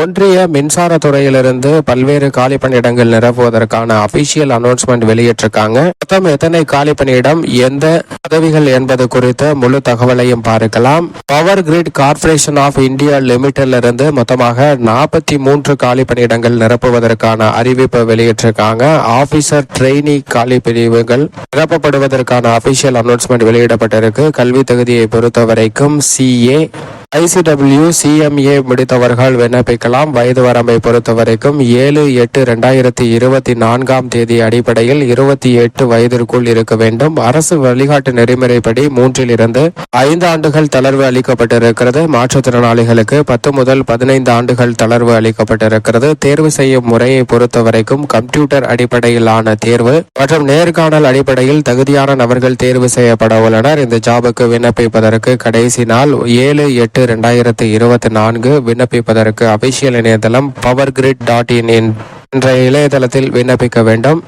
ஒன்றிய மின்சாரத்துறையிலிருந்து பல்வேறு காலி பணியிடங்கள் நிரப்புவதற்கான அபிஷியல் அனௌன்ஸ்மெண்ட் வெளியிட்டிருக்காங்க. மொத்தம் எத்தனை காலி பணியிடம், எந்த பதவிகள் என்பது குறித்த முழு தகவலையும் பார்க்கலாம். Power grid corporation of India லிமிடெட்ல இருந்து மொத்தமாக 43 காலி பணியிடங்கள் நிரப்புவதற்கான அறிவிப்பை வெளியிட்டிருக்காங்க. ஆபீசர் ட்ரெயினி காலி பிரிவுகள் நிரப்பப்படுவதற்கான அபிஷியல் அனௌன்ஸ்மெண்ட் வெளியிடப்பட்டிருக்கு. கல்வி தகுதியை பொறுத்த வரைக்கும் CA, ICW, CMA முடித்தவர்கள் விண்ணப்பிக்கலாம். வயது வரம்பை பொறுத்த வரைக்கும் 7/8/2024 அடிப்படையில் 28 வயதிற்குள் இருக்க வேண்டும். அரசு வழிகாட்டு நெறிமுறைப்படி 3 to 5 ஆண்டுகள் தளர்வு அளிக்கப்பட்டிருக்கிறது. மாற்றுத்திறனாளிகளுக்கு 10 முதல் 15 ஆண்டுகள் தளர்வு அளிக்கப்பட்டிருக்கிறது. தேர்வு செய்யும் முறையை பொறுத்த வரைக்கும் கம்ப்யூட்டர் அடிப்படையிலான தேர்வு மற்றும் நேர்காணல் அடிப்படையில் தகுதியான நபர்கள் தேர்வு செய்யப்பட உள்ளனர். இந்த ஜாபுக்கு விண்ணப்பிப்பதற்கு கடைசி நாள் 7/8/2024. விண்ணப்பிப்பதற்கு அபிஷியல் இணையதளம் powergrid.in என்ற இணையதளத்தில் விண்ணப்பிக்க வேண்டும்.